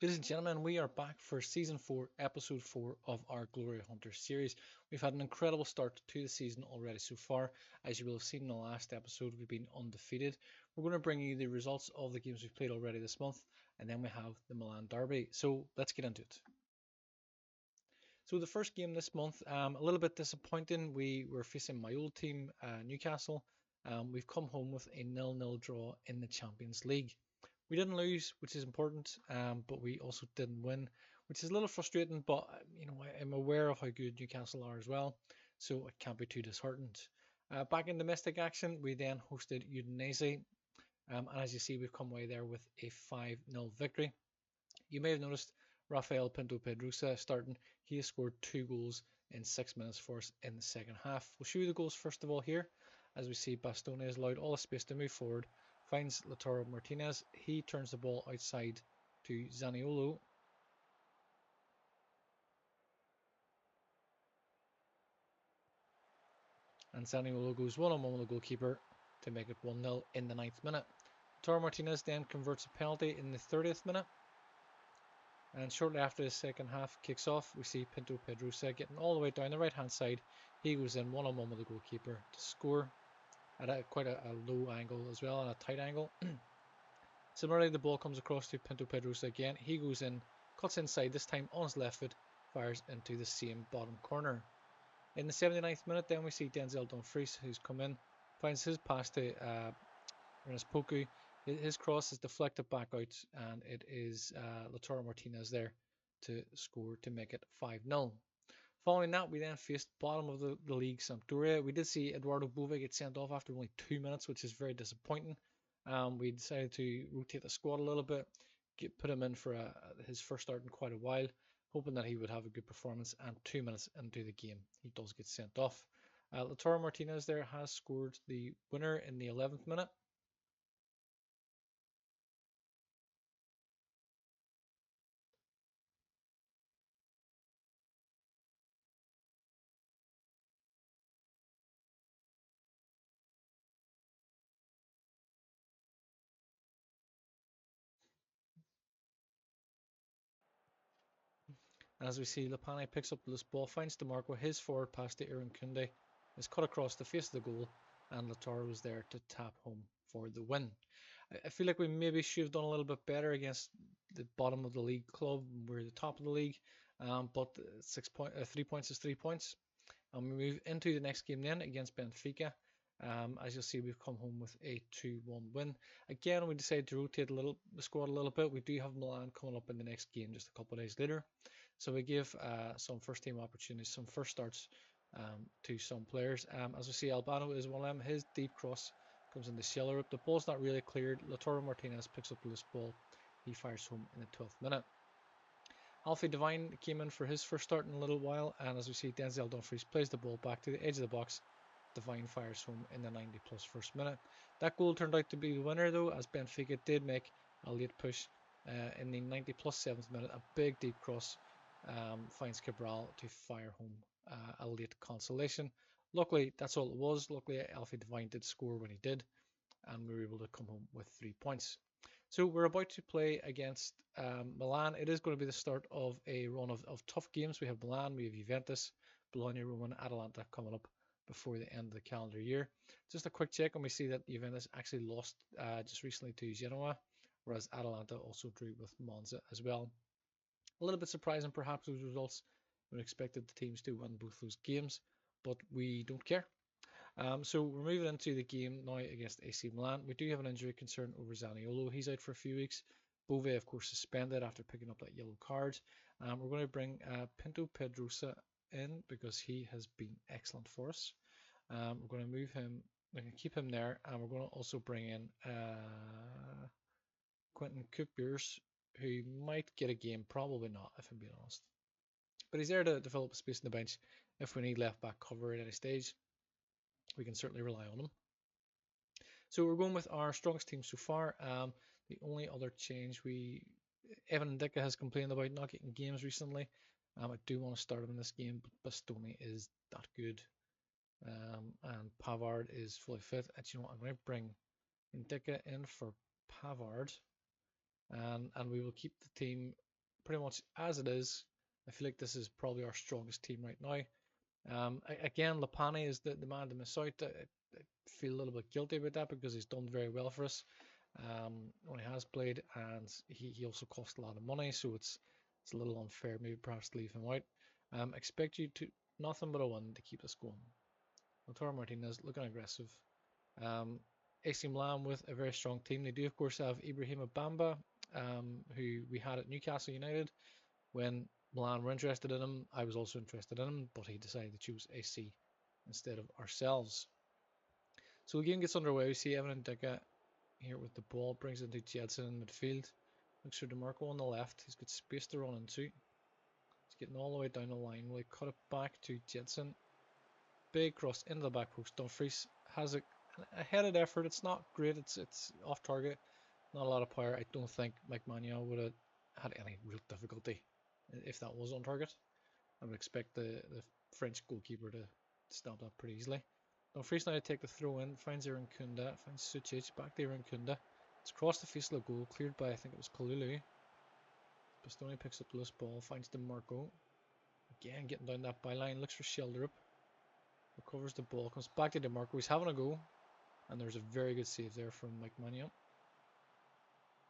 Ladies and gentlemen, we are back for season 4, episode 4 of our Glory Hunter series. We've had an incredible start to the season already so far. As you will have seen in the last episode, we've been undefeated. We're going to bring you the results of the games we've played already this month, and then we have the Milan Derby. So let's get into it. So the first game this month, a little bit disappointing. We were facing my old team, Newcastle. We've come home with a 0-0 draw in the Champions League. We didn't lose, which is important, but we also didn't win, which is a little frustrating. But I'm aware of how good Newcastle are as well, so I can't be too disheartened. Back in domestic action, we then hosted Udinese, and as you see, we've come away there with a 5-0 victory. You may have noticed Rafael Pinto Pedrosa starting. He has scored 2 goals in 6 minutes for us in the second half. We'll show you the goals first of all here. As we see, Bastoni has allowed all the space to move forward, finds Lautaro Martinez. He turns the ball outside to Zaniolo. And Zaniolo goes one-on-one with the goalkeeper to make it 1-0 in the 9th minute. Lautaro Martinez then converts a penalty in the 30th minute. And shortly after the second half kicks off, we see Pinto Pedrosa getting all the way down the right-hand side. He goes in one-on-one with the goalkeeper to score at quite a low angle as well, and a tight angle. Similarly, the ball comes across to Pinto Pedrosa again. He goes in, cuts inside, this time on his left foot, fires into the same bottom corner. In the 79th minute, then we see Denzel Dumfries, who's come in, finds his pass to Ernest Poku. His cross is deflected back out, and it is Lautaro Martinez there to score to make it 5-0. Following that, we then faced bottom of the league Sampdoria. We did see Eduardo Bove get sent off after only 2 minutes, which is very disappointing. We decided to rotate the squad a little bit, put him in for his first start in quite a while, hoping that he would have a good performance. And 2 minutes into the game, he does get sent off. Lautaro Martinez there has scored the winner in the 11th minute. As we see, Lapane picks up this ball, finds DeMarco, his forward pass to Aaron Kunde is cut across the face of the goal, and Lautaro was there to tap home for the win. I feel like we maybe should have done a little bit better against the bottom of the league club. We're the top of the league, but 3 points is 3 points. And we move into the next game then against Benfica. As you'll see, we've come home with a 2-1 win. Again, we decided to rotate the squad a little bit. We do have Milan coming up in the next game just a couple of days later. So we give some first team opportunities, some first starts to some players. As we see, Albano is one of them. His deep cross comes in the cellar. The ball's not really cleared. Lautaro Martinez picks up this ball. He fires home in the 12th minute. Alfie Devine came in for his first start in a little while, and as we see, Denzel Dumfries plays the ball back to the edge of the box. Devine fires home in the 90 plus first minute. That goal turned out to be the winner though, as Benfica did make a late push in the 90 plus 7th minute. A big deep cross finds Cabral to fire home a late consolation. Luckily, that's all it was. Luckily, Alfie Devine did score when he did, and we were able to come home with 3 points. So we're about to play against Milan. It is going to be the start of a run of tough games. We have Milan, we have Juventus, Bologna, Roma, and Atalanta coming up before the end of the calendar year. Just a quick check, and we see that Juventus actually lost just recently to Genoa, whereas Atalanta also drew with Monza as well. A little bit surprising, perhaps, those results. We expected the teams to win both those games, but we don't care. So we're moving into the game now against AC Milan. We do have an injury concern over Zaniolo. He's out for a few weeks. Bove, of course, suspended after picking up that yellow card. We're going to bring Pinto Pedrosa in because he has been excellent for us. We're going to move him. We're going to keep him there, and we're going to also bring in Quentin Coopers, who might get a game, probably not, if I'm being honest. But he's there to develop space in the bench if we need left back cover at any stage. We can certainly rely on him. So we're going with our strongest team so far. The only other change Evan Ndicka has complained about not getting games recently. I do want to start him in this game, but Bastoni is that good. And Pavard is fully fit. And you know what? I'm going to bring Ndicka in for Pavard. And we will keep the team pretty much as it is. I feel like this is probably our strongest team right now. Again, Lapani is the man to miss out. I feel a little bit guilty about that because he's done very well for us when he has played, and he also cost a lot of money, so it's a little unfair maybe perhaps to leave him out. Expect you to nothing but a win to keep us going. Lautaro Martinez looking aggressive. AC Milan with a very strong team. They do of course have Ibrahima Bamba, who we had at Newcastle United when Milan were interested in him. I was also interested in him, but he decided to choose AC instead of ourselves. So the game gets underway. We see Evan Ndicka here with the ball, brings it to Jedson in midfield. Looks for DeMarco on the left. He's got space to run into. He's getting all the way down the line. Will he cut it back to Jedson? Big cross into the back post. Dumfries has a headed effort. It's not great. It's off target. Not a lot of power. I don't think Mike Maignan would have had any real difficulty if that was on target. I would expect the French goalkeeper to stop that pretty easily. Dumfries now to take the throw in, finds Aaron Kunda, finds Sucic, back to Aaron Kunda. It's crossed the face of the goal, cleared by I think it was Kalulu. Bastoni picks up the loose ball, finds DeMarco. Again getting down that byline, looks for Schilderup. Recovers the ball, comes back to DeMarco, he's having a go. And there's a very good save there from Mike Maignan.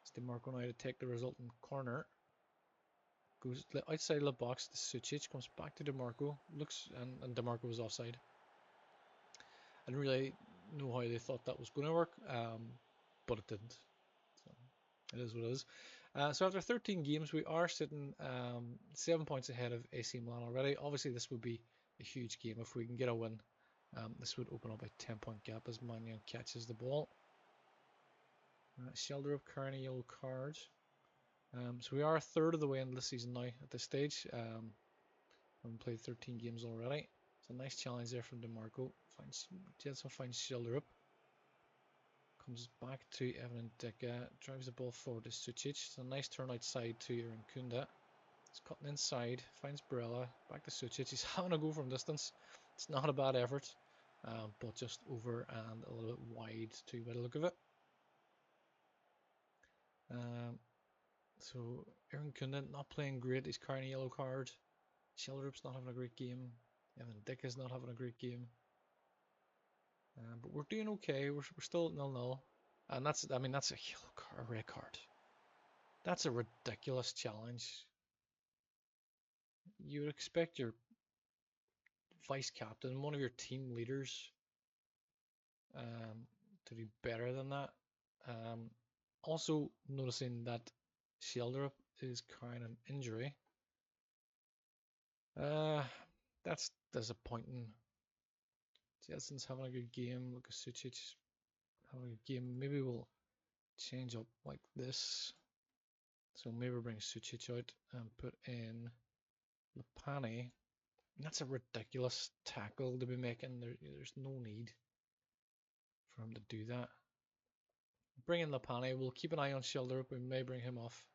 It's DeMarco now to take the resulting corner. Goes outside of the box to Sucic, comes back to DeMarco, looks, and DeMarco was offside. I didn't really know how they thought that was going to work, but it didn't. So it is what it is. So after 13 games, we are sitting 7 points ahead of AC Milan already. Obviously, this would be a huge game if we can get a win. This would open up a 10-point gap as Maignan catches the ball. Schilderup carrying a yellow card. So we are a third of the way into the season now at this stage. We've played 13 games already. It's a nice challenge there from DeMarco. Jedson finds Schilderup. Comes back to Evan Ndicka. Drives the ball forward to Sucic. It's a nice turn outside to Aaron Kunda. It's cutting inside. Finds Barella. Back to Sucic. He's having a go from distance. It's not a bad effort. But just over and a little bit wide to by the look of it. So Aaron Kunda not playing great. He's carrying a yellow card. Schilderup's not having a great game. Evan Ndicka's not having a great game. But we're doing okay. We're still at 0-0. And that's a yellow card, a red card. That's a ridiculous challenge. You would expect your vice captain, one of your team leaders, to do better than that. Also noticing that Schilderup is carrying an injury. That's disappointing. Jetson's having a good game. Look at Sucic having a good game. Maybe we'll change up like this. So maybe we'll bring Sucic out and put in Lapani. That's a ridiculous tackle to be making. There's no need for him to do that. Bring in Lapani. We'll keep an eye on Schilderup. We may bring him off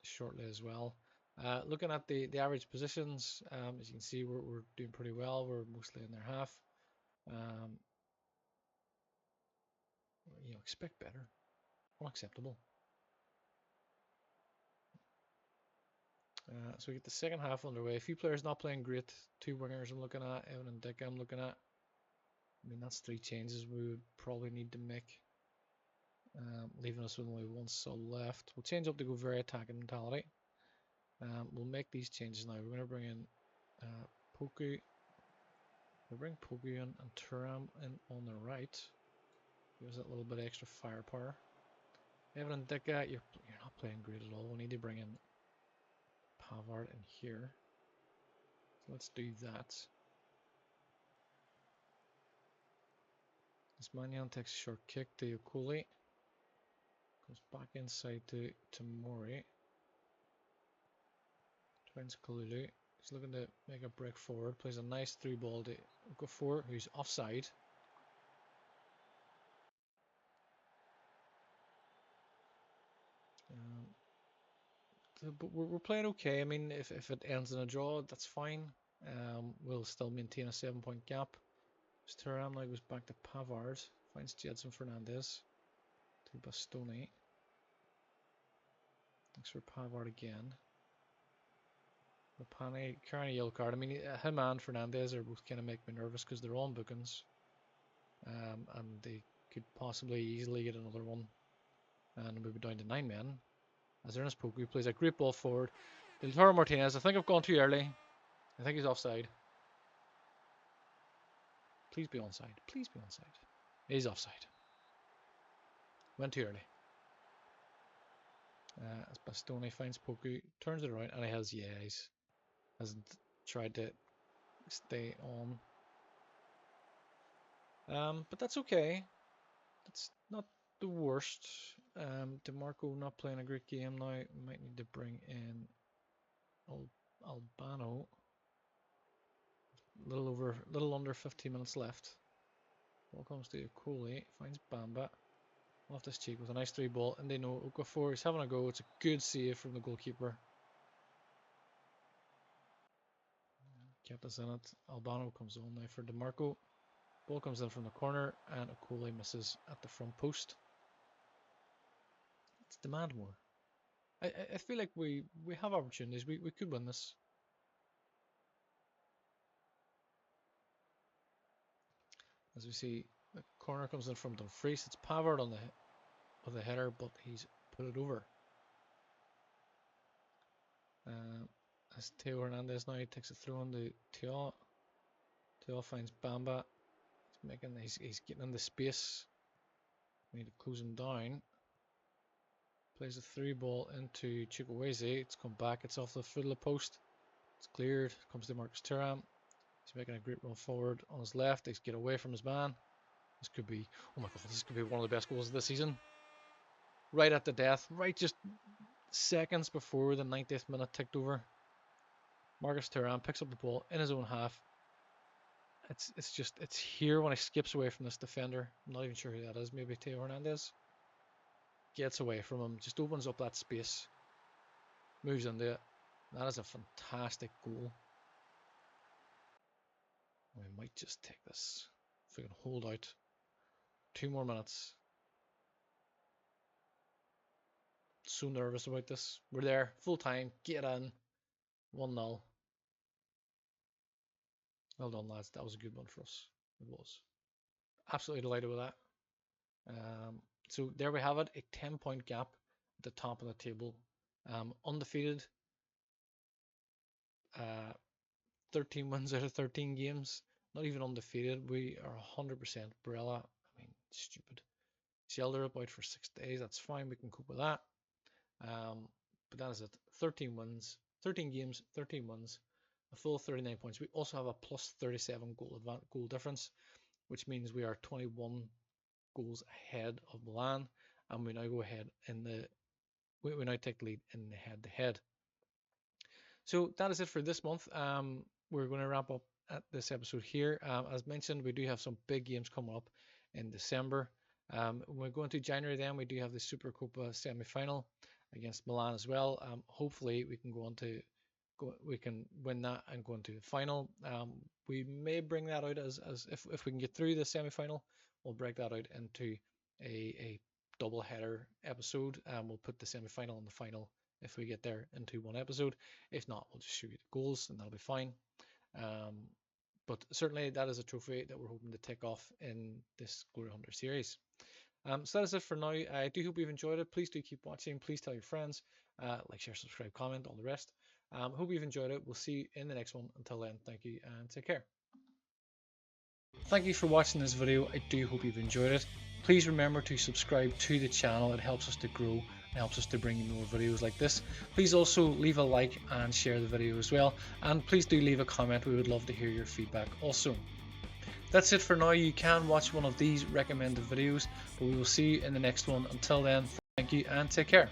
shortly as well. Looking at the average positions, as you can see, we're doing pretty well. We're mostly in their half. Expect better. Unacceptable. So we get the second half underway. A few players not playing great. Two wingers I'm looking at. Evan Ndicka I'm looking at. I mean, that's 3 changes we would probably need to make. Leaving us with only 1 sub left. We'll change up to go very attacking mentality. We'll make these changes now. We're going to bring in Poku. We'll bring Poku in and Thuram in on the right. Give us that little bit of extra firepower. Evan Ndicka, you're not playing great at all. We need to bring in Pavard in here. So let's do that. This Maignan takes a short kick to Okuli. Goes back inside to Mori. Finds Kalulu. He's looking to make a break forward. Plays a nice through ball to Okafor, who's offside. But we're playing okay. I mean, if it ends in a draw, that's fine. We'll still maintain a 7-point gap. Thuram now goes back to Pavard. Finds Jedson Fernandez to Bastoni. Thanks for Pavard again. Rapani carrying a yellow card. I mean, him and Fernandez are both kind of make me nervous because they're on bookings. And they could possibly easily get another one. And we'll be down to 9 men. As Ernest Poku plays a great ball forward. Lautaro Martinez, I think I've gone too early. I think he's offside. Please be onside. Please be onside. He's offside. Went too early. As Bastoni finds Poku, turns it around, and he hasn't tried to stay on. But that's okay. It's not the worst. DeMarco not playing a great game now. Might need to bring in Albano. Little under 15 minutes left. Ball comes to Coupe, finds Bamba. Off this cheek with a nice 3 ball, and they know Okafor is having a go. It's a good save from the goalkeeper. Kept us in it. Albano comes on now for DeMarco. Ball comes in from the corner, and Okole misses at the front post. Let's demand more. I feel like we have opportunities. We could win this. As we see, the corner comes in from Dumfries. It's Pavard on the header, but he's put it over. As Theo Hernandez now takes it through on the Theo. Theo finds Bamba. He's getting in the space. We need to close him down. Plays a 3 ball into Chukwueze. It's come back. It's off the foot of the post. It's cleared. Comes to Marcus Thuram. He's making a great run forward on his left. He's get away from his man. This could be, oh my god, this could be one of the best goals of the season. Right at the death, right just seconds before the 90th minute ticked over. Marcus Thuram picks up the ball in his own half. It's here when he skips away from this defender. I'm not even sure who that is. Maybe Theo Hernandez. Gets away from him, just opens up that space. Moves into it. That is a fantastic goal. We might just take this. If we can hold out 2 more minutes. So nervous about this. We're there, full time, get in. 1-0. Well done, lads. That was a good one for us. It was. Absolutely delighted with that. So there we have it, a 10-point gap at the top of the table. Undefeated. 13 wins out of 13 games. Not even undefeated. We are 100% Barella. I mean, stupid. Shelter up out for 6 days. That's fine. We can cope with that. But that is it. 13 wins, 13 games, 13 wins, a full 39 points. We also have a plus 37 goal difference, which means we are 21 goals ahead of Milan, and we now go ahead in we now take the lead in the head-to-head. So that is it for this month. We're going to wrap up at this episode here. As mentioned, we do have some big games coming up in December. When we go into January, then we do have the SuperCoppa semi-final against Milan as well. Hopefully, we can win that and go into the final. We may bring that out as if we can get through the semi-final, we'll break that out into a double header episode. We'll put the semi-final and the final if we get there into one episode. If not, we'll just show you the goals and that'll be fine. But certainly that is a trophy that we're hoping to tick off in this Glory Hunter series. So that is it for now. I do hope you've enjoyed it. Please do keep watching. Please tell your friends. Like, share, subscribe, comment, all the rest. Hope you've enjoyed it. We'll see you in the next one. Until then, thank you and take care. Thank you for watching this video. I do hope you've enjoyed it. Please remember to subscribe to the channel. It helps us to grow and helps us to bring you more videos like this. Please also leave a like and share the video as well. And please do leave a comment. We would love to hear your feedback also. That's it for now. You can watch one of these recommended videos, but we will see you in the next one. Until then, thank you and take care.